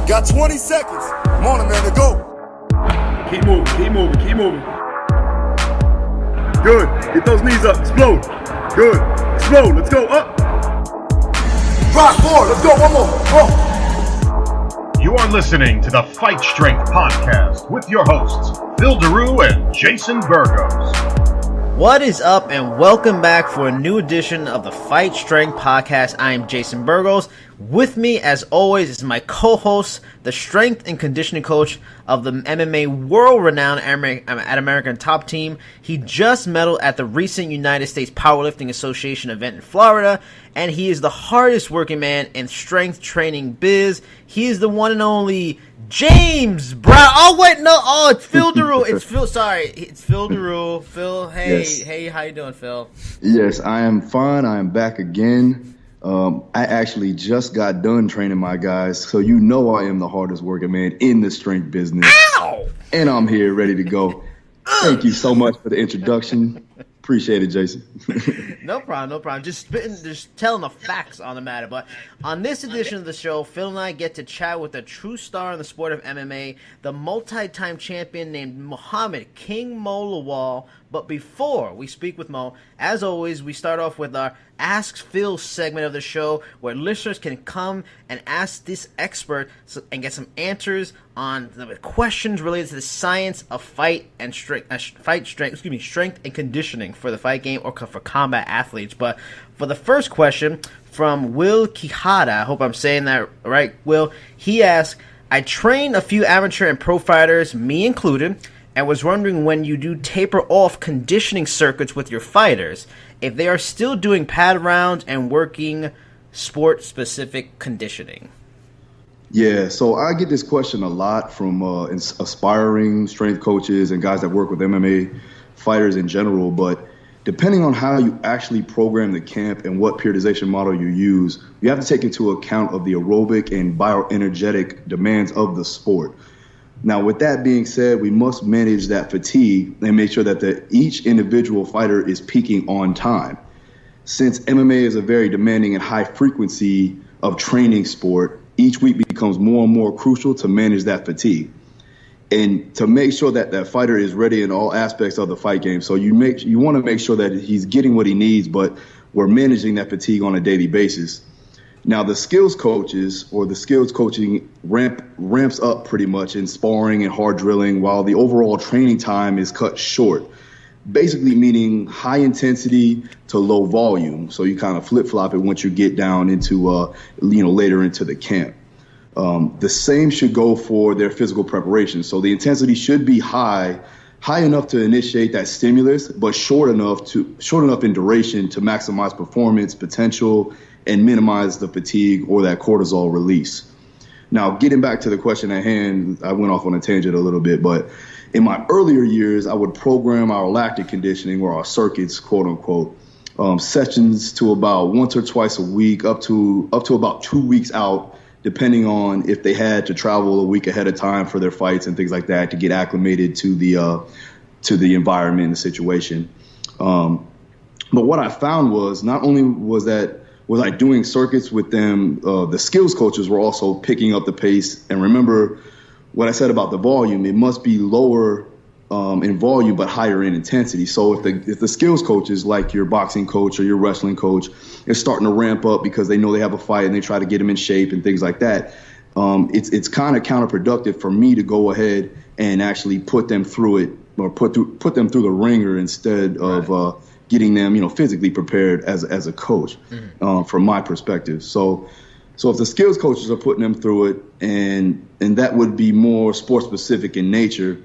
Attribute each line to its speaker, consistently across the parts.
Speaker 1: Got 20 seconds. Come on, Amanda, go.
Speaker 2: Keep moving. Good. Get those knees up. Explode. Good. Explode. Let's go. Up.
Speaker 1: Drive forward. Let's go. One more. Go.
Speaker 3: You are listening to the Fight Strength Podcast with your hosts, Phil Daru and Jason Burgos.
Speaker 4: What is up, and welcome back for a new edition of the Fight Strength Podcast. I am Jason Burgos. With me, as always, is my co-host, the strength and conditioning coach of the MMA world-renowned at American Top Team. He just medaled at the recent United States Powerlifting Association event in Florida, and he is the hardest working man in strength training biz. He is the one and only James Brown. Oh wait, no. Oh, it's Phil Daru. It's Phil. Sorry, it's Phil Daru. Phil, hey,
Speaker 5: yes.
Speaker 4: Hey, how you doing, Phil?
Speaker 5: Yes, I am fine. I am back again. I actually just got done training my guys, so you know I am the hardest working man in the strength business.
Speaker 4: Ow!
Speaker 5: And I'm here ready to go. Thank you so much for the introduction. Appreciate it, Jason.
Speaker 4: No problem. Just telling the facts on the matter. But on this edition of the show, Phil and I get to chat with a true star in the sport of MMA, the multi-time champion named Muhammad King Mo Lawal. But before we speak with Mo, as always, we start off with our Ask Phil segment of the show, where listeners can come and ask this expert and get some answers on the questions related to the science of strength and conditioning for the fight game or for combat athletes. But for the first question from Will Quijada, I hope I'm saying that right, Will, he asked, I train a few amateur and pro fighters, me included, and was wondering when you do taper off conditioning circuits with your fighters, if they are still doing pad rounds and working sport-specific conditioning.
Speaker 5: Yeah, so I get this question a lot from aspiring strength coaches and guys that work with MMA fighters in general, but depending on how you actually program the camp and what periodization model you use, you have to take into account of the aerobic and bioenergetic demands of the sport. Now, with that being said, we must manage that fatigue and make sure that each individual fighter is peaking on time. Since MMA is a very demanding and high frequency of training sport, each week becomes more and more crucial to manage that fatigue and to make sure that that fighter is ready in all aspects of the fight game. So you want to make sure that he's getting what he needs, but we're managing that fatigue on a daily basis. Now, the skills coaches or the skills coaching ramps up pretty much in sparring and hard drilling, while the overall training time is cut short, basically meaning high intensity to low volume. So you kind of flip-flop it once you get down into, later into the camp. The same should go for their physical preparation. So the intensity should be high enough to initiate that stimulus, but short enough in duration to maximize performance potential and minimize the fatigue or that cortisol release. Now, getting back to the question at hand, I went off on a tangent a little bit, but in my earlier years, I would program our lactic conditioning or our circuits, quote unquote, sessions to about once or twice a week, up to about 2 weeks out, depending on if they had to travel a week ahead of time for their fights and things like that to get acclimated to the environment and the situation. But what I found was not only was I doing circuits with them, the skills coaches were also picking up the pace. And remember what I said about the volume, it must be lower in volume but higher in intensity. So if the skills coaches, like your boxing coach or your wrestling coach, is starting to ramp up because they know they have a fight and they try to get them in shape and things like that, it's kind of counterproductive for me to go ahead and actually put them through it or put them through the ringer instead of getting them, physically prepared as a coach, from my perspective. So if the skills coaches are putting them through it, and that would be more sport specific in nature,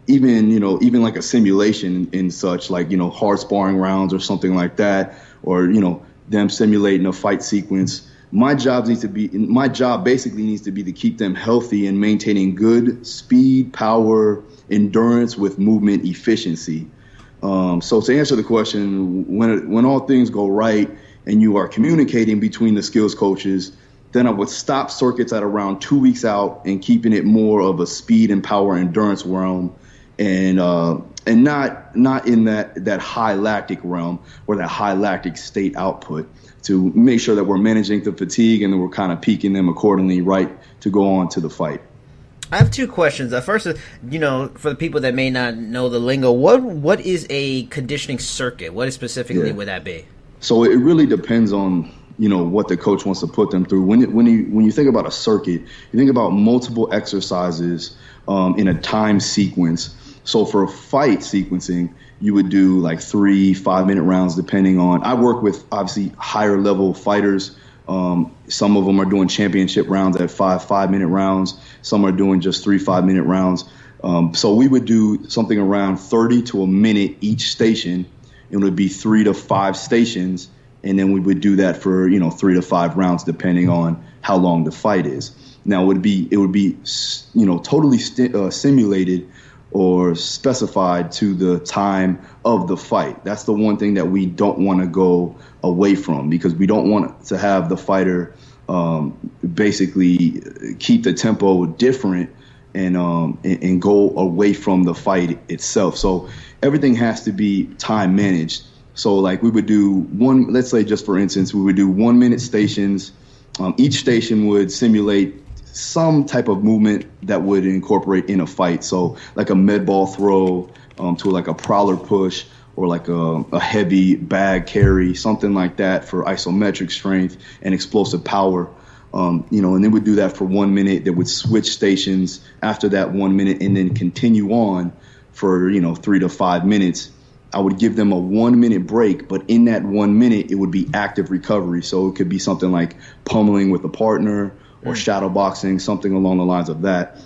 Speaker 5: even like a simulation in such, like hard sparring rounds or something like that, or them simulating a fight sequence. My job basically needs to be to keep them healthy and maintaining good speed, power, endurance with movement efficiency. So to answer the question, when all things go right and you are communicating between the skills coaches, then I would stop circuits at around 2 weeks out and keeping it more of a speed and power endurance realm and and not in that high lactic realm or that high lactic state output, to make sure that we're managing the fatigue and that we're kind of peaking them accordingly, right, to go on to the fight.
Speaker 4: I have two questions. The first is, for the people that may not know the lingo, what is a conditioning circuit? What specifically would that be?
Speaker 5: So it really depends on, what the coach wants to put them through. When you think about a circuit, you think about multiple exercises in a time sequence. So for a fight sequencing, you would do like 3 5-minute rounds, depending on. I work with obviously higher level fighters. Some of them are doing championship rounds at 5-minute rounds. Some are doing just 3 5-minute rounds. So we would do something around 30 to a minute each station. It would be 3 to 5 stations, and then we would do that for 3 to 5 rounds, depending on how long the fight is. Now it would be totally simulated or specified to the time of the fight. That's the one thing that we don't want to go away from, because we don't want to have the fighter basically keep the tempo different and go away from the fight itself. So everything has to be time managed. So like we would do let's say just for instance, we would do 1-minute stations. Each station would simulate some type of movement that would incorporate in a fight. So like a med ball throw to like a prowler push, or like a heavy bag carry, something like that for isometric strength and explosive power. And then we'd do that for 1 minute. They would switch stations after that 1 minute and then continue on for, 3 to 5 minutes. I would give them a 1 minute break, but in that 1 minute, it would be active recovery. So it could be something like pummeling with a partner or shadow boxing, something along the lines of that.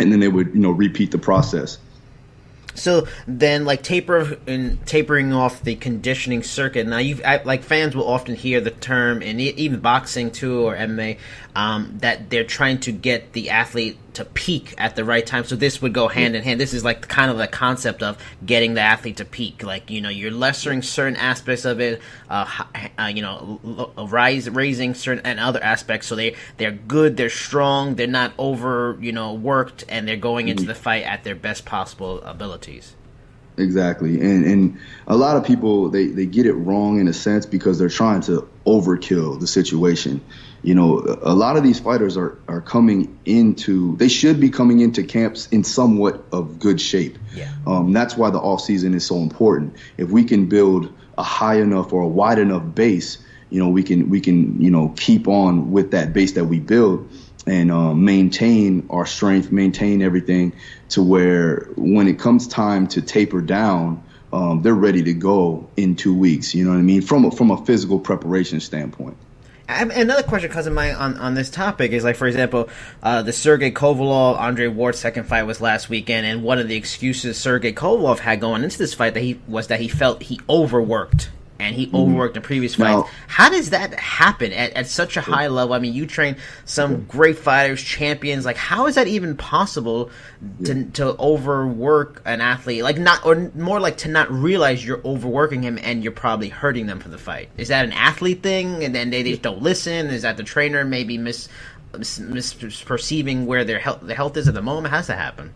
Speaker 5: And then they would, repeat the process.
Speaker 4: So then, like tapering off the conditioning circuit. Now, like fans will often hear the term, and even boxing too, or MMA, that they're trying to get the athlete to peak at the right time. So this would go hand in hand. This is like kind of the concept of getting the athlete to peak. Like, you're lessering certain aspects of it, raising certain and other aspects. So they're good, they're strong, they're not over, worked, and they're going into the fight at their best possible abilities.
Speaker 5: Exactly. And a lot of people, they get it wrong in a sense because they're trying to overkill the situation. A lot of these fighters are they should be coming into camps in somewhat of good shape. Yeah. That's why the off season is so important. If we can build a high enough or a wide enough base, we can keep on with that base that we build and maintain our strength, maintain everything to where when it comes time to taper down, they're ready to go in 2 weeks. You know what I mean? From a physical preparation standpoint.
Speaker 4: Another question, cousin Mike, on this topic is, like, for example, the Sergey Kovalev Andre Ward's second fight was last weekend, and one of the excuses Sergey Kovalev had going into this fight that he felt he overworked. And he overworked in previous fights. Now, how does that happen at such a high level? I mean, you train some great fighters, champions. Like, how is that even possible to overwork an athlete? Like, not, or more like to not realize you're overworking him and you're probably hurting them for the fight. Is that an athlete thing, and then they just don't listen? Is that the trainer maybe misperceiving where their health is at the moment? How does that happen?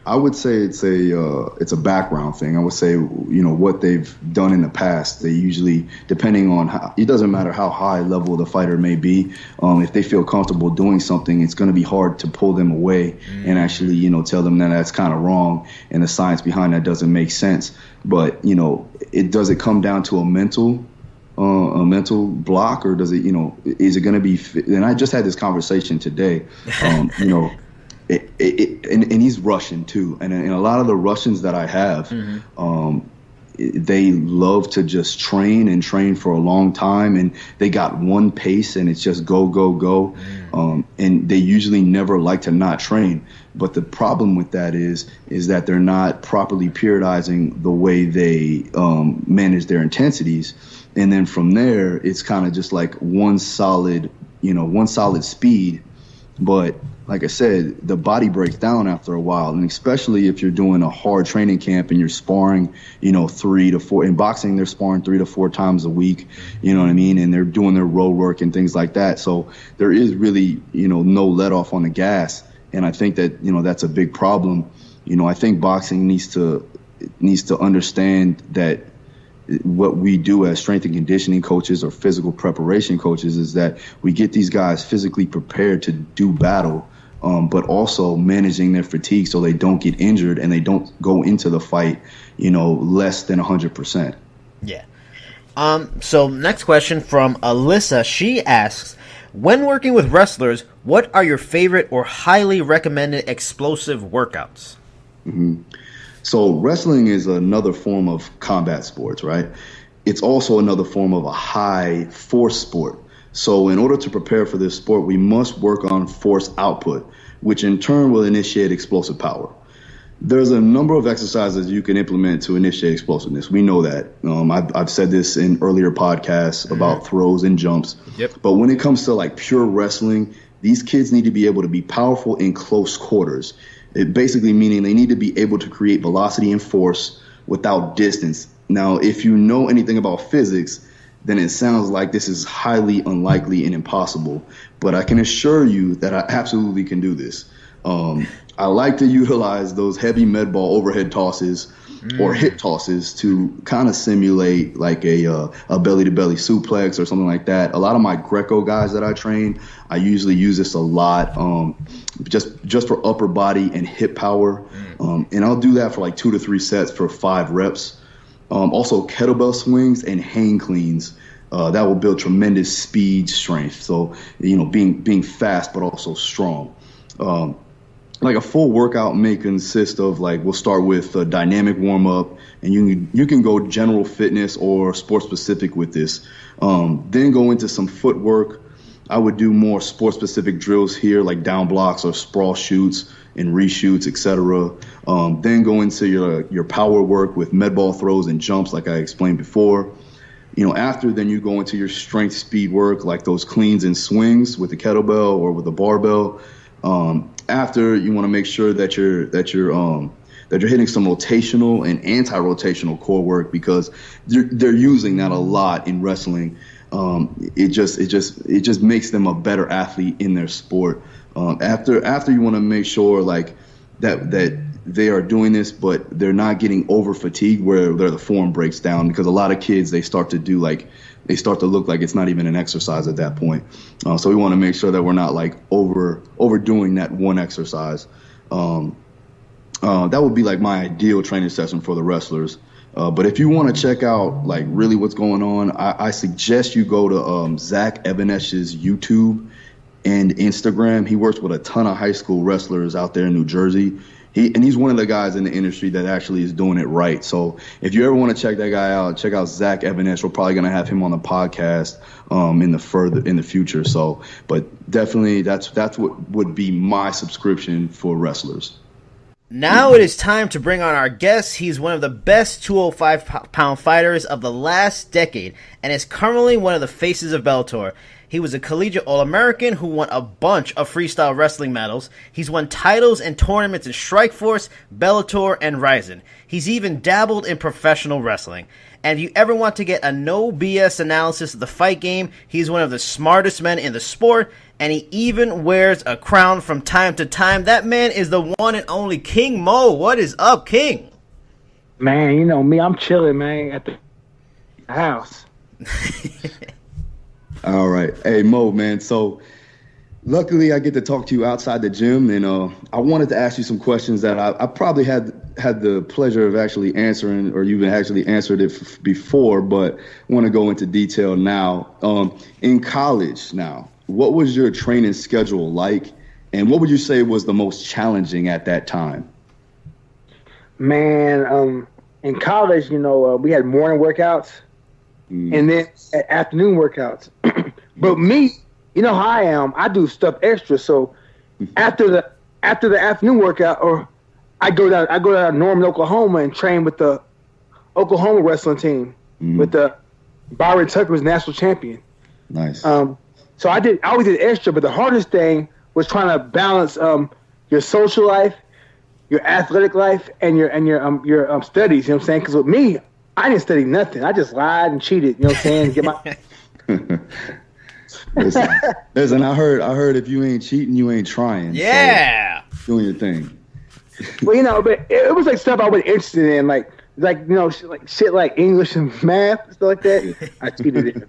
Speaker 5: I would say it's a background thing. I would say, what they've done in the past, they usually, depending on how, it doesn't matter how high level the fighter may be, if they feel comfortable doing something, it's going to be hard to pull them away and actually, tell them that that's kind of wrong and the science behind that doesn't make sense. But, does it come down to a mental block, or does it, is it going to be, and I just had this conversation today, and he's Russian too, and a lot of the Russians that I have, they love to just train for a long time, and they got one pace, and it's just go, and they usually never like to not train. But the problem with that is that they're not properly periodizing the way they manage their intensities, and then from there it's kind of just like one solid speed, but like I said, the body breaks down after a while, and especially if you're doing a hard training camp and you're sparring, 3 to 4. In boxing, they're sparring 3 to 4 times a week, you know what I mean? And they're doing their road work and things like that. So there is really, no let off on the gas. And I think that, that's a big problem I think boxing needs to understand that what we do as strength and conditioning coaches or physical preparation coaches is that we get these guys physically prepared to do battle, but also managing their fatigue so they don't get injured and they don't go into the fight, less than 100%.
Speaker 4: Yeah. So next question from Alyssa. She asks, when working with wrestlers, what are your favorite or highly recommended explosive workouts?
Speaker 5: Mm-hmm. So wrestling is another form of combat sports, right? It's also another form of a high force sport. So in order to prepare for this sport, we must work on force output, which in turn will initiate explosive power. There's a number of exercises you can implement to initiate explosiveness. We know that. I've said this in earlier podcasts about throws and jumps.
Speaker 4: Yep.
Speaker 5: But when it comes to like pure wrestling, these kids need to be able to be powerful in close quarters. It basically meaning they need to be able to create velocity and force without distance. Now, if you know anything about physics, then it sounds like this is highly unlikely and impossible. But I can assure you that I absolutely can do this. I like to utilize those heavy med ball overhead tosses or hip tosses to kind of simulate like a belly-to-belly suplex or something like that. A lot of my Greco guys that I train, I usually use this a lot just for upper body and hip power. And I'll do that for like 2 to 3 sets for 5 reps. Also kettlebell swings and hang cleans. That will build tremendous speed strength. So, being fast but also strong. Like a full workout may consist of we'll start with a dynamic warm up, and you can go general fitness or sport specific with this. Then go into some footwork. I would do more sport specific drills here, like down blocks or sprawl shoots and reshoots, etc. Then go into your power work with med ball throws and jumps, like I explained before. After then you go into your strength speed work, like those cleans and swings with the kettlebell or with the barbell. After you want to make sure that you're hitting some rotational and anti-rotational core work, because they're using that a lot in wrestling. It just makes them a better athlete in their sport. After you want to make sure that they are doing this, but they're not getting over fatigued where the form breaks down, because a lot of kids, they start to look like it's not even an exercise at that point. So we want to make sure that we're not overdoing that one exercise. That would be like my ideal training session for the wrestlers. But if you want to check out really what's going on, I suggest you go to Zach Evanesh's YouTube and Instagram. He works with a ton of high school wrestlers out there in New Jersey. He's one of the guys in the industry that actually is doing it right. So if you ever want to check that guy out, check out Zach Evanesh. We're probably going to have him on the podcast in the future. So, but definitely that's what would be my subscription for wrestlers.
Speaker 4: Now it is time to bring on our guest. He's one of the best 205-pound fighters of the last decade and is currently one of the faces of Bellator. He was a collegiate All-American who won a bunch of freestyle wrestling medals. He's won titles and tournaments in Strikeforce, Bellator, and Rizin. He's even dabbled in professional wrestling. And if you ever want to get a no BS analysis of the fight game, he's one of the smartest men in the sport, and he even wears a crown from time to time. That man is the one and only King Mo. What is up, King?
Speaker 6: Man, you know me, I'm chilling, man, at the house.
Speaker 5: All right. Hey, Mo, man. So luckily I get to talk to you outside the gym, and I wanted to ask you some questions that I probably had the pleasure of actually answering, or you've actually answered it before, but want to go into detail now. In college now, what was your training schedule like, and what would you say was the most challenging at that time?
Speaker 6: Man, in college, we had morning workouts and then afternoon workouts. But me, you know how I am, I do stuff extra. So after the afternoon workout, or I go down to Norman, Oklahoma, and train with the Oklahoma wrestling team with the Byron Tucker was national champion.
Speaker 5: Nice.
Speaker 6: So I always did extra, but the hardest thing was trying to balance your social life, your athletic life, and your studies. You know what I'm saying? Because with me, I didn't study nothing. I just lied and cheated. You know what I'm saying? Get my
Speaker 5: Listen, I heard if you ain't cheating, you ain't trying.
Speaker 4: Yeah.
Speaker 5: So doing your thing.
Speaker 6: Well, but it was like stuff I was interested in, like shit like English and math, stuff like that. I cheated in.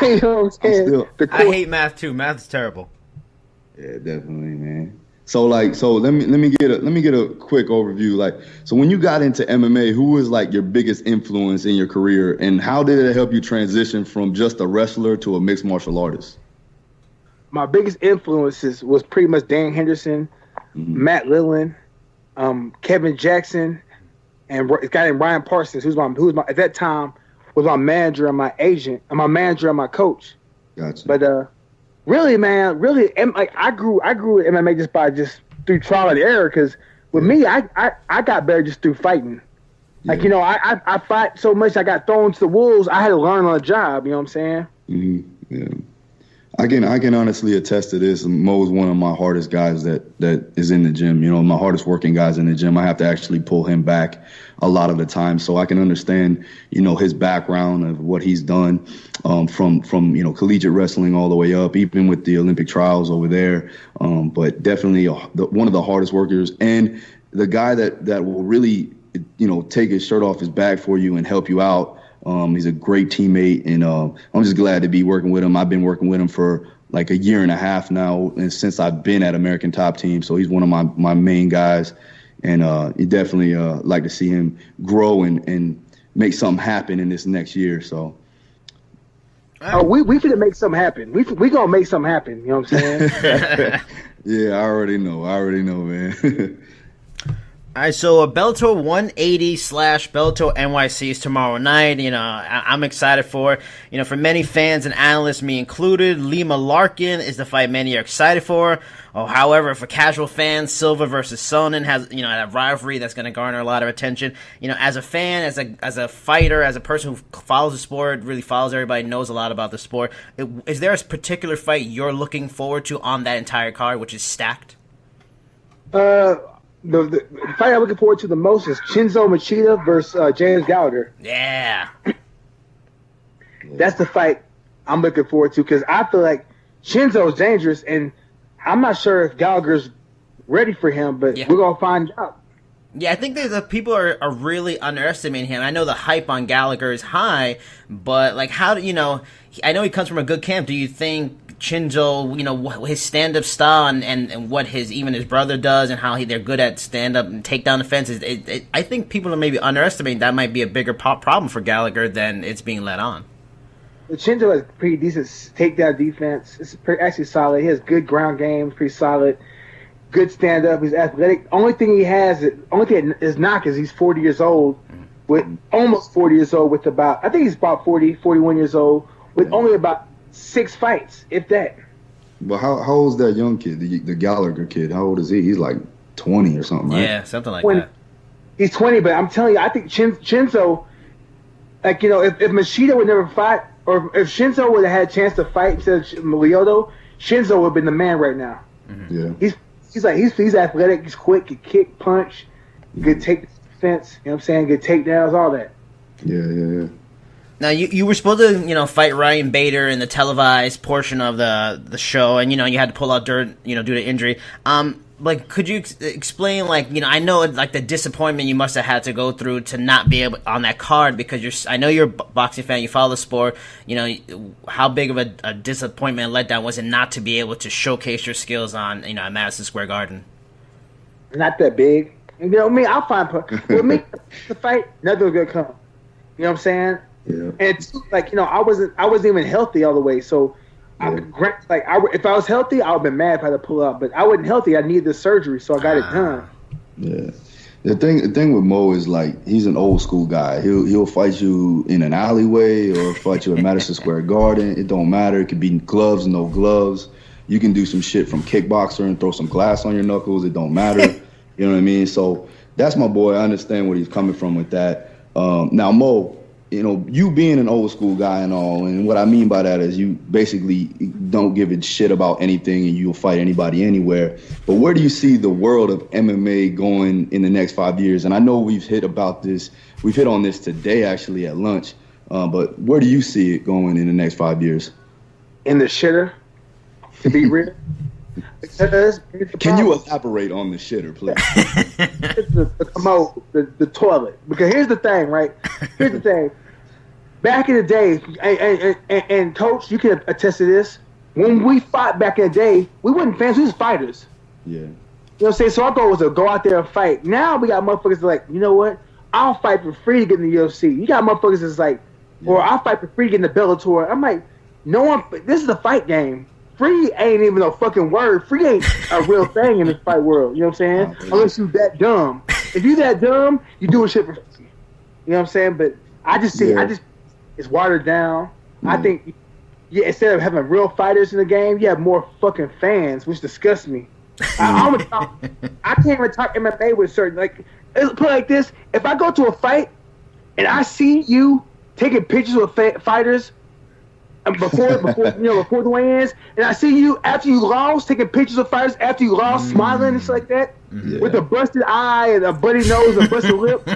Speaker 6: You know what I'm saying?
Speaker 4: I hate math too. Math is terrible.
Speaker 5: Yeah, definitely, man. So let me get a quick overview. Like, so when you got into MMA, who was like your biggest influence in your career, and how did it help you transition from just a wrestler to a mixed martial artist?
Speaker 6: My biggest influences was pretty much Dan Henderson, Matt Lilland, Kevin Jackson, and a guy named Ryan Parsons, who's my at that time was my manager and my agent, and my manager and my coach.
Speaker 5: Gotcha.
Speaker 6: But really, man, like I grew in MMA just through trial and error. Because with me, I got better just through fighting. Yeah. Like, I fight so much, I got thrown to the wolves. I had to learn on the job. You know what I'm saying?
Speaker 5: Mm-hmm. Yeah. I can honestly attest to this. Mo is one of my hardest guys that is in the gym. My hardest working guys in the gym. I have to actually pull him back a lot of the time, so I can understand, his background of what he's done, from collegiate wrestling all the way up, even with the Olympic trials over there. But definitely one of the hardest workers, and the guy that will really, take his shirt off his back for you and help you out. He's a great teammate, and I'm just glad to be working with him. I've been working with him for like a year and a half now, and since I've been at American Top Team. So he's one of my main guys, and you definitely like to see him grow and make something happen in this next year. So.
Speaker 6: We finna make something happen. We gonna make something happen. You know what I'm saying?
Speaker 5: Yeah, I already know, man.
Speaker 4: All right, so Bellator 180 / Bellator NYC is tomorrow night. I'm excited for it. For many fans and analysts, me included, Lima Larkin is the fight many are excited for. However, for casual fans, Silva versus Sonnen has, a rivalry that's going to garner a lot of attention. As a fan, as a fighter, as a person who follows the sport, really follows everybody, knows a lot about the sport, is there a particular fight you're looking forward to on that entire card, which is stacked?
Speaker 6: The fight I'm looking forward to the most is Shinzo Machida versus James Gallagher.
Speaker 4: Yeah.
Speaker 6: That's the fight I'm looking forward to, because I feel like Shinzo's dangerous, and I'm not sure if Gallagher's ready for him, but we're going to find out.
Speaker 4: Yeah, I think the people are really underestimating him. I know the hype on Gallagher is high, but like, how do I know he comes from a good camp. Do you think Shinzo, his stand-up style and what his brother does and how they're good at stand-up and take down offenses, I think people are maybe underestimating that might be a bigger problem for Gallagher than it's being let on.
Speaker 6: Shinzo has pretty decent takedown defense. It's actually solid. He has good ground game, pretty solid. Good stand-up. He's athletic. Only thing is knock is he's 40 years old, with almost 40 years old with I think he's about 40, 41 years old, with only about 6 fights, if that.
Speaker 5: But how old is that young kid, the Gallagher kid? How old is he? He's like 20 or something, right?
Speaker 4: Yeah, something like that.
Speaker 6: He's 20, but I'm telling you, I think Shinzo, like, if Machida would never fight, or if Shinzo would have had a chance to fight instead of Lyoto, Shinzo would have been the man right now.
Speaker 5: Mm-hmm.
Speaker 6: Yeah. He's athletic, he's quick, he kick, punch, good take defense, you know what I'm saying? Good takedowns, all that.
Speaker 5: Yeah.
Speaker 4: Now, you were supposed to, fight Ryan Bader in the televised portion of the show, and, you had to pull out due to injury. Could you explain, I know, the disappointment you must have had to go through to not be able on that card, because I know you're a boxing fan, you follow the sport, how big of a disappointment and letdown was it not to be able to showcase your skills on, at Madison Square Garden?
Speaker 6: Not that big. I'll find, with me, the fight, nothing was going to come. You know what I'm saying?
Speaker 5: Yeah.
Speaker 6: And I wasn't even healthy all the way. So, if I was healthy, I would have been mad if I had to pull up. But I wasn't healthy. I needed the surgery, so I got it done.
Speaker 5: Yeah. The thing with Mo is he's an old school guy. He'll fight you in an alleyway or fight you at Madison Square Garden. It don't matter. It could be gloves, no gloves. You can do some shit from kickboxer and throw some glass on your knuckles. It don't matter. You know what I mean? So that's my boy. I understand where he's coming from with that. Now Mo, you being an old school guy and all, and what I mean by that is you basically don't give a shit about anything and you'll fight anybody anywhere. But where do you see the world of MMA going in the next 5 years? And I know we've hit on this today actually at lunch, but where do you see it going in the next 5 years?
Speaker 6: In the shitter, to be real. Because
Speaker 5: Can you elaborate on the shitter, please?
Speaker 6: It's the commode, the toilet. Because here's the thing, right? Here's the thing. Back in the day, and Coach, you can attest to this. When we fought back in the day, we wasn't fans, we was fighters.
Speaker 5: Yeah.
Speaker 6: You know what I'm saying? So our goal was to go out there and fight. Now we got motherfuckers that like, you know what? I'll fight for free to get in the UFC. You got motherfuckers that's like, or I'll fight for free to get in the Bellator. I'm like, no one, this is a fight game. Free ain't even a fucking word. Free ain't a real thing in this fight world. You know what I'm saying? Unless you that dumb. If you that dumb, you doing shit for free. You know what I'm saying? But I just see, it's watered down. I think, instead of having real fighters in the game, you have more fucking fans, which disgusts me. I can't even talk MMA with certain, like, put it like this: if I go to a fight and I see you taking pictures with fighters before the weigh-ins, and I see you after you lost taking pictures of fighters after you lost, smiling and shit like that, with a busted eye and a bloody nose and a busted lip,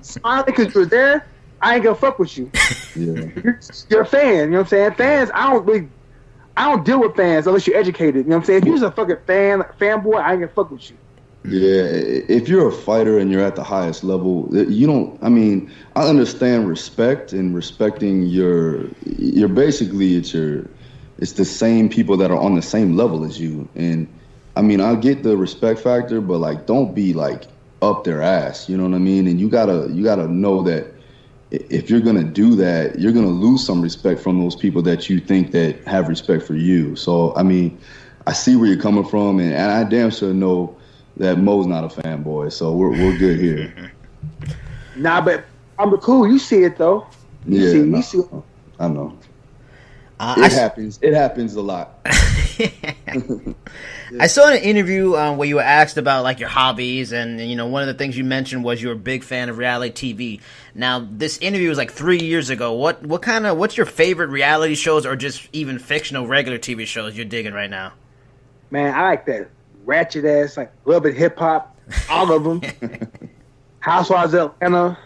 Speaker 6: smiling because you're there, I ain't gonna fuck with you. You're a fan. You know what I'm saying? Fans, I don't deal with fans unless you're educated. You know what I'm saying? If you're just a fucking fanboy, I ain't gonna fuck with you.
Speaker 5: Yeah, if you're a fighter and you're at the highest level, you don't. I mean, I understand respect and respecting you're basically it's the same people that are on the same level as you. And I mean, I get the respect factor, but like, don't be like up their ass. You know what I mean? And you gotta know that if you're gonna do that, you're gonna lose some respect from those people that you think that have respect for you. So I mean, I see where you're coming from, and I damn sure know that Mo's not a fanboy, so we're good here.
Speaker 6: Nah, but I'm cool. You see it though. You see.
Speaker 5: I know. It happens. It happens a lot.
Speaker 4: I saw an interview where you were asked about like your hobbies, and you know, one of the things you mentioned was you're a big fan of reality TV. Now, this interview was like 3 years ago. What's your favorite reality shows, or just even fictional regular TV shows you're digging right now?
Speaker 6: Man, I like that ratchet ass, like a little bit hip hop, all of them. Housewives of Atlanta,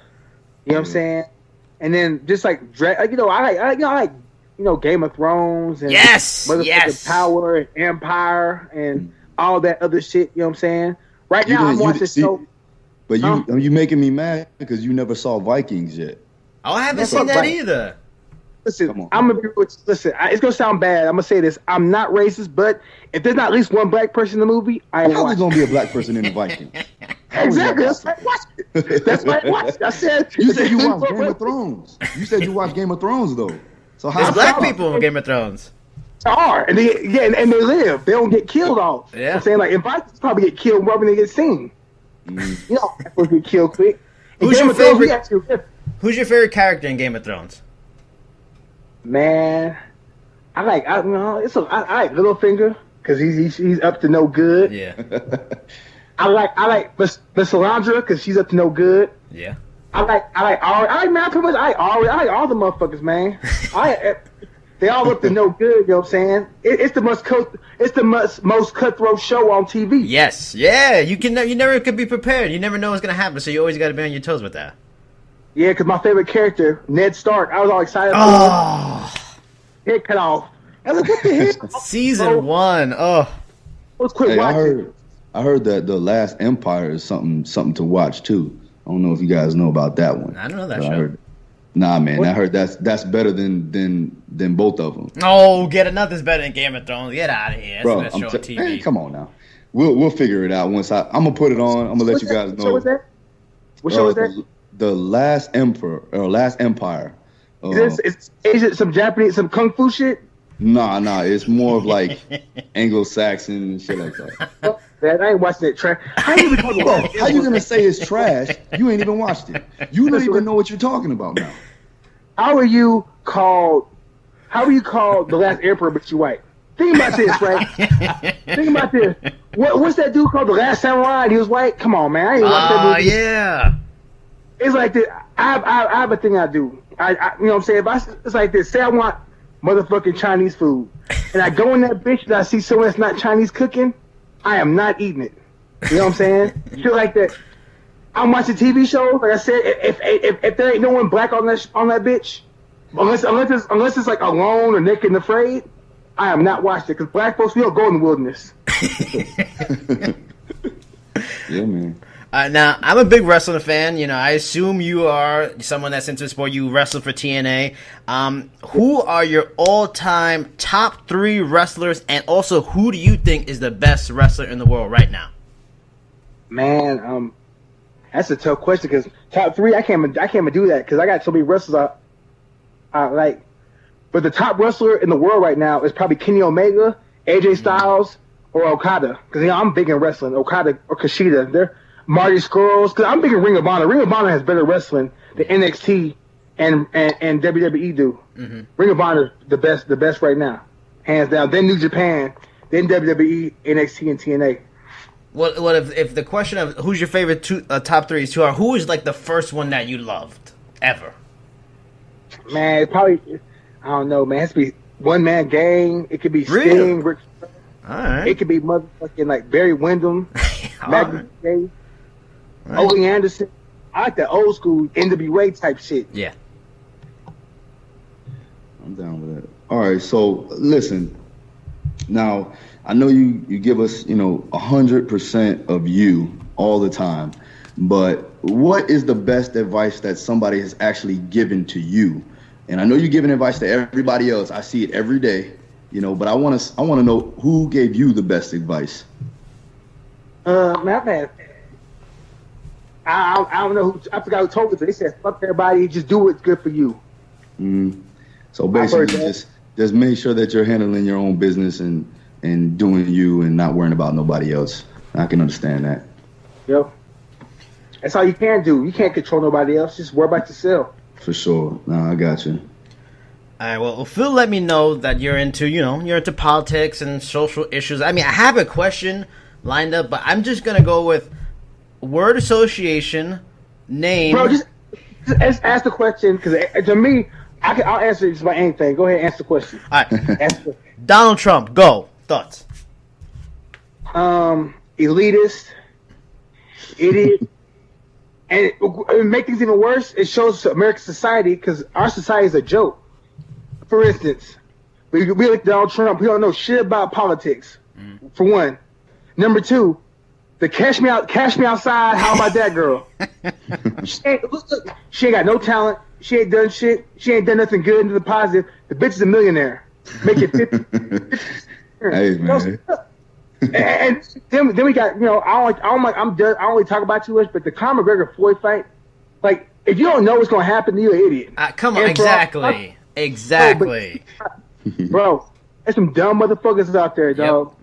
Speaker 6: you know what I'm saying? And then just like I like Game of Thrones and Power and Empire and all that other shit. You know what I'm saying? Right now, I'm watching this show.
Speaker 5: But you making me mad because you never saw Vikings yet.
Speaker 4: Oh, I haven't seen that either.
Speaker 6: Listen, I'm gonna listen. It's gonna sound bad. I'm gonna say this. I'm not racist, but if there's not at least one black person in the movie, I ain't watching.
Speaker 5: How's gonna be a black person in the Vikings?
Speaker 6: Exactly. That's why I watched it. That's why I watched it. I said
Speaker 5: you said you watched Game of Thrones. You said you watched Game of Thrones though. So how
Speaker 4: there's black people in Game of Thrones?
Speaker 6: And they live. They don't get killed off.
Speaker 4: Yeah.
Speaker 6: You know what I'm saying, like, if Vikings probably get killed more than they get seen. You know, people get killed quick.
Speaker 4: Who's your favorite character in Game of Thrones?
Speaker 6: Man, I like Littlefinger because he's up to no good.
Speaker 4: Yeah.
Speaker 6: I like Miss Salandra because she's up to no good.
Speaker 4: Yeah.
Speaker 6: I like Ari. I like all the motherfuckers, man. They all up to no good. You know what I'm saying? It's the most cutthroat show on TV.
Speaker 4: Yes. Yeah. You never could be prepared. You never know what's gonna happen, so you always got to be on your toes with that.
Speaker 6: Yeah, because my favorite character, Ned Stark, I was all excited
Speaker 4: for him.
Speaker 6: Head cut off. I was like, what the hell?
Speaker 4: Season 1. Oh.
Speaker 6: Let's quit watching.
Speaker 5: I heard that The Last Empire is something to watch too. I don't know if you guys know about that one.
Speaker 4: I don't know that show.
Speaker 5: Nah, man, I heard that's better than both of them.
Speaker 4: Oh, nothing's better than Game of Thrones. Get out of here.
Speaker 5: Bro,
Speaker 4: that's the best show on TV.
Speaker 5: Man, come on now. We'll figure it out once I'm gonna put it on. I'm gonna let you guys know.
Speaker 6: What show is that?
Speaker 5: The Last Emperor or Last Empire.
Speaker 6: Is it some Japanese, some kung fu shit?
Speaker 5: Nah. It's more of like Anglo-Saxon and shit like that.
Speaker 6: Man, I ain't watching that trash. How
Speaker 5: you gonna say it's trash? You ain't even watched it. You don't even know what you're talking about now.
Speaker 6: How are you called The Last Emperor, but you white? Think about this, right? Think about this. What's that dude called? The Last Samurai? He was white. Come on, man. I ain't watched that movie.
Speaker 4: Yeah.
Speaker 6: It's like this. I have a thing I do. I you know what I'm saying? It's like this. Say I want motherfucking Chinese food, and I go in that bitch and I see someone that's not Chinese cooking, I am not eating it. You know what I'm saying? Shit like that. I'm watching TV shows. Like I said, if there ain't no one black on that bitch, unless it's like Alone or Naked and Afraid, I am not watching it because black folks, we don't go in the wilderness.
Speaker 5: Yeah, man.
Speaker 4: Now, I'm a big wrestling fan. You know, I assume you are someone that's into sport. You wrestle for TNA. Who are your all-time top 3 wrestlers, and also who do you think is the best wrestler in the world right now?
Speaker 6: Man, that's a tough question because top 3, I can't even do that because I got so many wrestlers I like. But the top wrestler in the world right now is probably Kenny Omega, AJ Styles, or Okada. Because I'm big in wrestling. Okada or Kushida. They're Marty Scurll. Because I'm big in Ring of Honor. Ring of Honor has better wrestling than NXT and WWE do. Mm-hmm. Ring of Honor, the best right now, hands down. Then New Japan, then WWE, NXT, and TNA.
Speaker 4: What if the question of who's your favorite top 3 is who is like the first one that you loved ever?
Speaker 6: Man, it probably. I don't know, man. It has to be One Man Gang. It could be Sting, Rick.
Speaker 4: All right.
Speaker 6: It could be motherfucking like Barry Windham, Magnus J,
Speaker 4: Right.
Speaker 6: Ole Anderson. I like the old school NWA type shit.
Speaker 4: Yeah.
Speaker 5: I'm down with that. All right, so listen. Now, I know you give us, 100% of you all the time, but what is the best advice that somebody has actually given to you? And I know you're giving advice to everybody else. I see it every day, but I want to know who gave you the best advice.
Speaker 6: Man, I don't know I forgot who told me. They said, "Fuck everybody, just do what's good for you."
Speaker 5: So basically, just make sure that you're handling your own business and doing you and not worrying about nobody else. I can understand that.
Speaker 6: Yep. That's all you can do. You can't control nobody else. Just worry about yourself.
Speaker 5: For sure. No, I got you.
Speaker 4: All right. Well, Phil, let me know that you're into politics and social issues. I mean, I have a question lined up, but I'm just gonna go with word association, name.
Speaker 6: Bro, just ask the question because to me, I'll answer just about anything. Go ahead, and answer the question.
Speaker 4: All right. Donald Trump, go. Thoughts?
Speaker 6: Elitist, idiot. And it make things even worse. It shows American society because our society is a joke. For instance, we like Donald Trump. We don't know shit about politics. For one. Number 2, the cash me outside. How about that girl? She ain't got no talent. She ain't done shit. She ain't done nothing good into the positive. The bitch is a millionaire, making 50.
Speaker 5: Hey, man.
Speaker 6: And then we got, I only talk about too much, but the Conor McGregor Floyd fight, like, if you don't know what's going to happen, you're an idiot.
Speaker 4: Come on, exactly.
Speaker 6: Bro, there's some dumb motherfuckers out there, dog.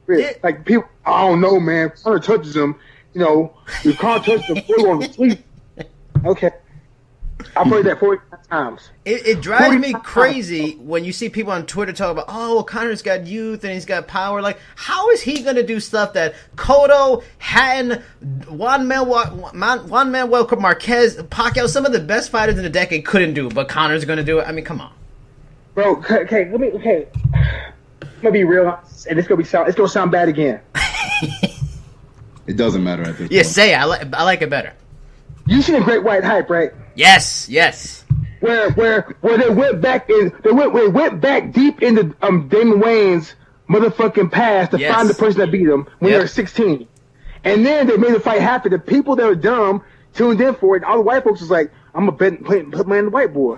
Speaker 6: Really. Like, people, I don't know, man. Conor touches him, you can't touch him, Floyd won't sleep. Okay. I've heard that 45 times.
Speaker 4: It drives me crazy when you see people on Twitter talk about, well, Conor's got youth and he's got power. Like, how is he going to do stuff that Cotto, Hatton, Juan Manuel Marquez, Pacquiao, some of the best fighters in the decade couldn't do, but Conor's going to do it? I mean, come on.
Speaker 6: Bro, okay, let me be real, and it's going to sound bad again.
Speaker 5: It doesn't matter at this
Speaker 4: Yeah,
Speaker 5: point.
Speaker 4: say it. I like it better.
Speaker 6: You seen the Great White Hype, right?
Speaker 4: Yes.
Speaker 6: Where they went back went back deep into Damon Wayne's motherfucking past to find the person that beat him when they were 16, and then they made the fight happen. The people that were dumb tuned in for it. And all the white folks was like, "I'm gonna put my in the white boy."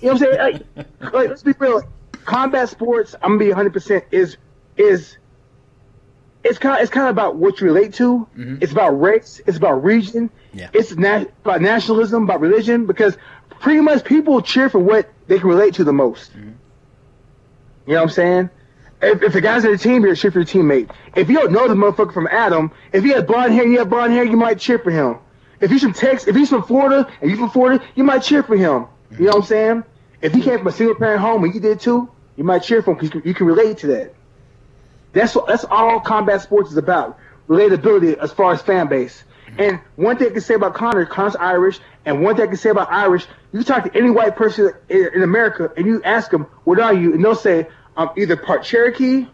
Speaker 6: You know what I'm saying? Like, let's be real. Combat sports, I'm gonna be 100% is it's kind of about what you relate to. Mm-hmm. It's about race. It's about region. Yeah. It's about nationalism, about religion, because pretty much people cheer for what they can relate to the most. Mm-hmm. You know what I'm saying? If the guy's in the team, you're cheer for your teammate. If you don't know the motherfucker from Adam, if he has blonde hair and you have blonde hair, you might cheer for him. If he's from Texas, if he's from Florida and you're from Florida, you might cheer for him. Mm-hmm. You know what I'm saying? If he came from a single parent home and you did too, you might cheer for him because you can relate to that. That's all combat sports is about. Relatability as far as fan base. And one thing I can say about Conor's Irish, and one thing I can say about Irish, you talk to any white person in America and you ask them, what are you? And they'll say, I'm either part Cherokee,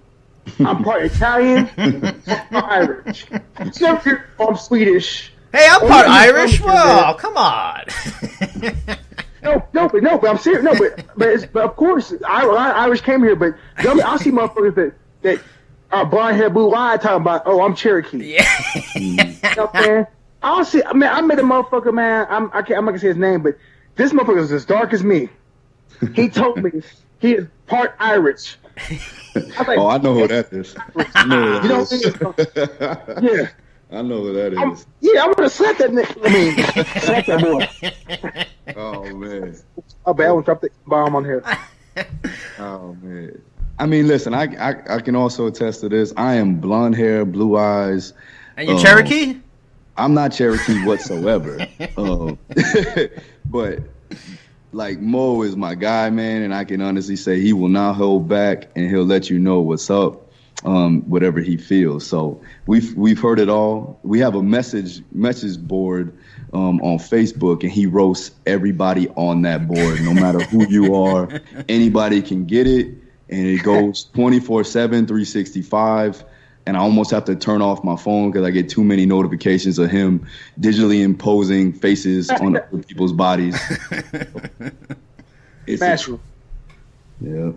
Speaker 6: I'm part Italian, I'm Irish. I'm Swedish.
Speaker 4: Hey, I'm part Irish. Whoa, come on.
Speaker 6: but I'm serious. No, but of course, Irish came here, but I'll see motherfuckers that are blonde hair, blue eyed talking about, oh, I'm Cherokee.
Speaker 4: Yeah.
Speaker 6: You know what I'm saying? I'll see. I mean, I met a motherfucker, man. I'm not gonna say his name, but this motherfucker is as dark as me. He told me he is part Irish.
Speaker 5: Like, oh, I know who that is. I know who that is. Yeah. I know who that is.
Speaker 6: I'm gonna slap that nigga. I mean, slap that boy.
Speaker 5: Oh man.
Speaker 6: Oh, bad. I won't drop the bomb on here.
Speaker 5: Oh man. I mean, listen. I can also attest to this. I am blonde hair, blue eyes.
Speaker 4: And you Cherokee?
Speaker 5: I'm not Cherokee whatsoever. But like Mo is my guy, man, and I can honestly say he will not hold back, and he'll let you know what's up, whatever he feels. So we've heard it all. We have a message board on Facebook, and he roasts everybody on that board, no matter who you are. Anybody can get it, and it goes 24/7, 365. And I almost have to turn off my phone because I get too many notifications of him digitally imposing faces on other people's bodies. It's
Speaker 6: natural.
Speaker 5: Yeah.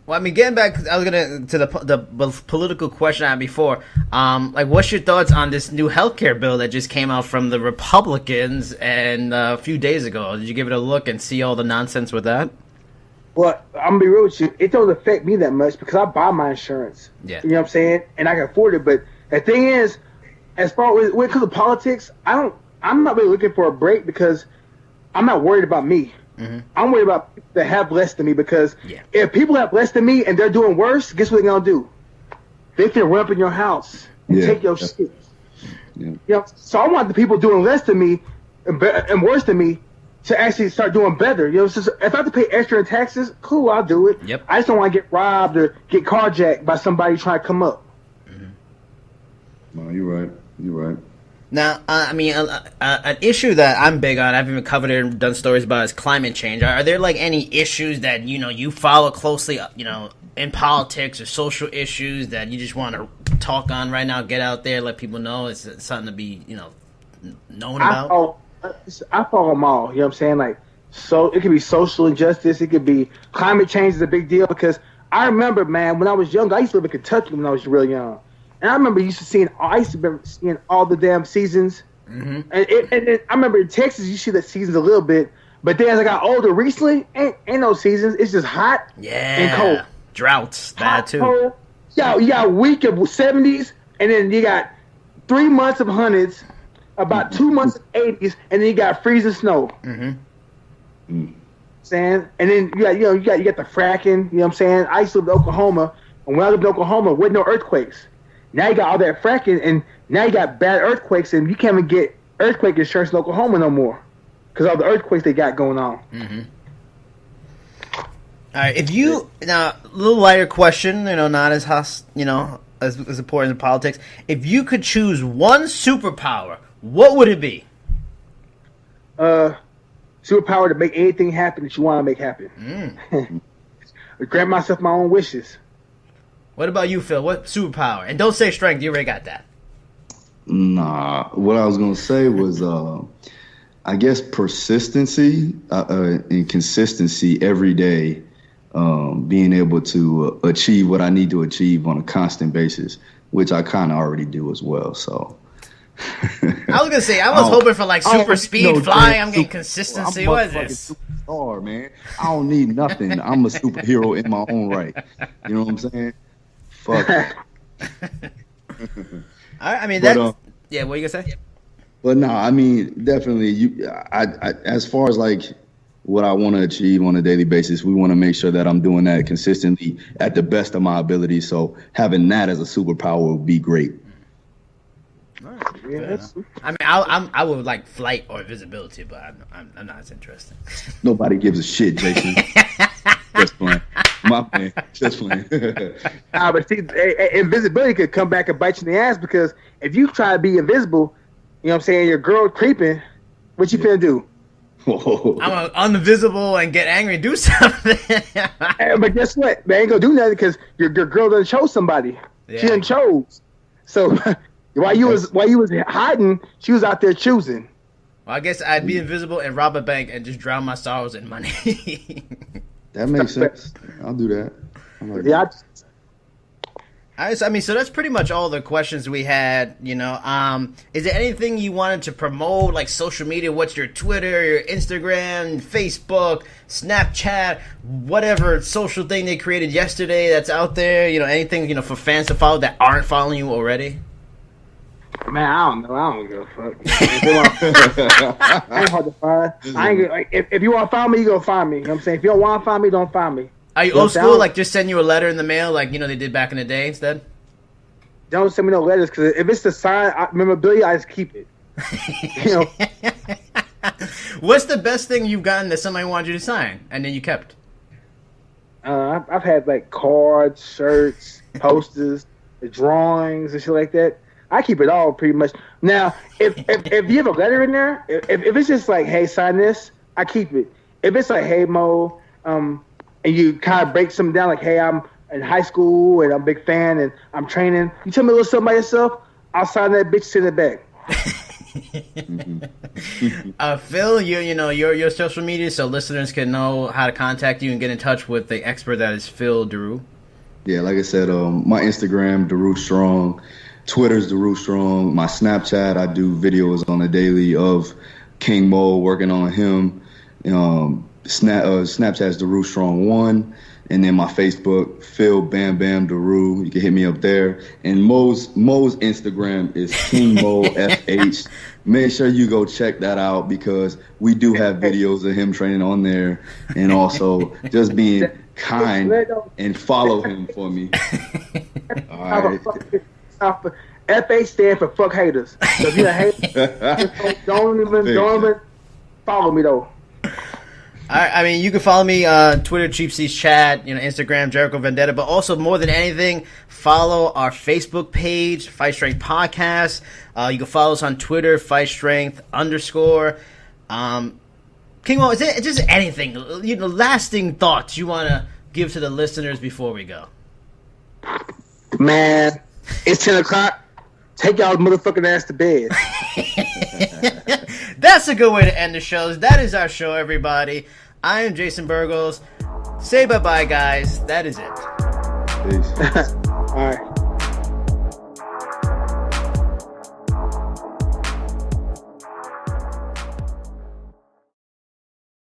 Speaker 4: Well, I mean, getting back, I was gonna to the political question I had before. Like, what's your thoughts on this new healthcare bill that just came out from the Republicans and a few days ago? Did you give it a look and see all the nonsense with that?
Speaker 6: Well, I'm gonna be real with you. It doesn't affect me that much because I buy my insurance.
Speaker 4: Yeah.
Speaker 6: You know what I'm saying? And I can afford it. But the thing is, as far as when it comes to politics, I'm not really looking for a break because I'm not worried about me. Mm-hmm. I'm worried about people that have less than me because if people have less than me and they're doing worse, guess what they're gonna do? They can run up in your house and take your shit. Yeah. You know, so I want the people doing less than me and worse than me to actually start doing better. You know, so if I have to pay extra in taxes, cool, I'll do it.
Speaker 4: Yep.
Speaker 6: I just don't want to get robbed or get carjacked by somebody trying to come up.
Speaker 5: Mm-hmm. No, you're right.
Speaker 4: Now, I mean, an issue that I'm big on, I've even covered it and done stories about, is climate change. Are there like any issues that you follow closely, in politics or social issues that you just want to talk on right now? Get out there, let people know it's something to be, known about.
Speaker 6: I follow them all. You know what I'm saying? Like, so it could be social injustice. It could be climate change is a big deal because I remember, man, when I was young, I used to live in Kentucky when I was real young. And I remember I used to seeing all the damn seasons. Mm-hmm. And I remember in Texas, you see the seasons a little bit. But then as I got older recently, ain't no seasons. It's just hot and cold.
Speaker 4: Droughts, bad too.
Speaker 6: Cold. Yeah, you got a week of 70s, and then you got 3 months of hundreds, about 2 months of 80s, and then you got freezing snow. Mm-hmm. Saying, and then you got the fracking. You know what I'm saying? I used to live in Oklahoma, and when I lived in Oklahoma, with no earthquakes. Now you got all that fracking, and now you got bad earthquakes, and you can't even get earthquake insurance in Oklahoma no more because all the earthquakes they got going on.
Speaker 4: Mm-hmm. All right, now a little lighter question, not as as important in politics. If you could choose one superpower, what would it be?
Speaker 6: Superpower to make anything happen that you want to make happen. Grant myself my own wishes.
Speaker 4: What about you, Phil? What superpower? And don't say strength. You already got that.
Speaker 5: Nah. What I was going to say was, I guess, persistency and consistency every day, being able to achieve what I need to achieve on a constant basis, which I kind of already do as well. So.
Speaker 4: I was going to say, I was hoping for like super speed flying. I'm getting consistency. What is this?
Speaker 5: Superstar, man. I don't need nothing. I'm a superhero in my own right. You know what I'm saying? Fuck.
Speaker 4: I mean, that's... what are you going to say?
Speaker 5: But no, I mean, definitely, I as far as like what I want to achieve on a daily basis, we want to make sure that I'm doing that consistently at the best of my ability. So having that as a superpower would be great.
Speaker 6: Yeah,
Speaker 4: I mean, I would like flight or visibility, but I'm not as interested.
Speaker 5: Nobody gives a shit, Jason. Just playing. My man, just playing.
Speaker 6: But see, invisibility could come back and bite you in the ass because if you try to be invisible, you know what I'm saying, your girl creeping, what you finna do?
Speaker 4: I'm invisible and get angry and do something.
Speaker 6: But guess what? They ain't gonna do nothing because your girl done chose somebody. Yeah. She done chose. So while you was hiding, she was out there choosing.
Speaker 4: Well, I guess I'd be invisible and rob a bank and just drown my sorrows in money.
Speaker 5: That makes sense. I'll do that.
Speaker 4: I mean, so that's pretty much all the questions we had, you know. Is there anything you wanted to promote, like social media? What's your Twitter, your Instagram, Facebook, Snapchat, whatever social thing they created yesterday that's out there? You know, anything, you know, for fans to follow that aren't following you already?
Speaker 6: Man, I don't know. I don't give a fuck. I ain't hard to find. I ain't like, if you want to find me, you go find me. You know what I'm saying? If you don't want to find me, don't find me.
Speaker 4: Are you old school? Like, just send you a letter in the mail, like, you know, they did back in the day instead?
Speaker 6: Don't send me no letters, because if it's the sign memorabilia, I just keep it. You know?
Speaker 4: What's the best thing you've gotten that somebody wanted you to sign and then you kept?
Speaker 6: I've had like cards, shirts, posters, drawings, and shit like that. I keep it all pretty much. Now, if you have a letter in there, if it's just like, hey, sign this, I keep it. If it's like, hey, Mo, and you kind of break something down, like, hey, I'm in high school and I'm a big fan and I'm training. You tell me a little something about yourself, I'll sign that bitch, send it back.
Speaker 4: Phil, you know your social media, so listeners can know how to contact you and get in touch with the expert that is Phil Daru.
Speaker 5: Yeah, like I said, my Instagram, Daru Strong. Twitter's Daru Strong. My Snapchat, I do videos on a daily of King Mo, working on him. Snapchat's Daru Strong 1. And then my Facebook, Phil Bam Bam Daru. You can hit me up there. And Mo's Instagram is King Mo FH. Make sure you go check that out, because we do have videos of him training on there, and also just being kind, and follow him for me. All right.
Speaker 6: FH stand for fuck haters. So if you're a hater, don't even follow me though.
Speaker 4: I mean, you can follow me on Twitter, Cheap Seats Chat, you know, Instagram, Jericho Vendetta, but also more than anything, follow our Facebook page, Fight Strength Podcast. You can follow us on Twitter, Fight Strength _. King Mo, is it just anything, you know, lasting thoughts you want to give to the listeners before we go?
Speaker 6: Man, it's 10 o'clock. Take y'all motherfucking ass to bed.
Speaker 4: That's a good way to end the show. That is our show, everybody. I am Jason Burgos. Say bye-bye, guys. That is it.
Speaker 5: Peace.
Speaker 6: All right.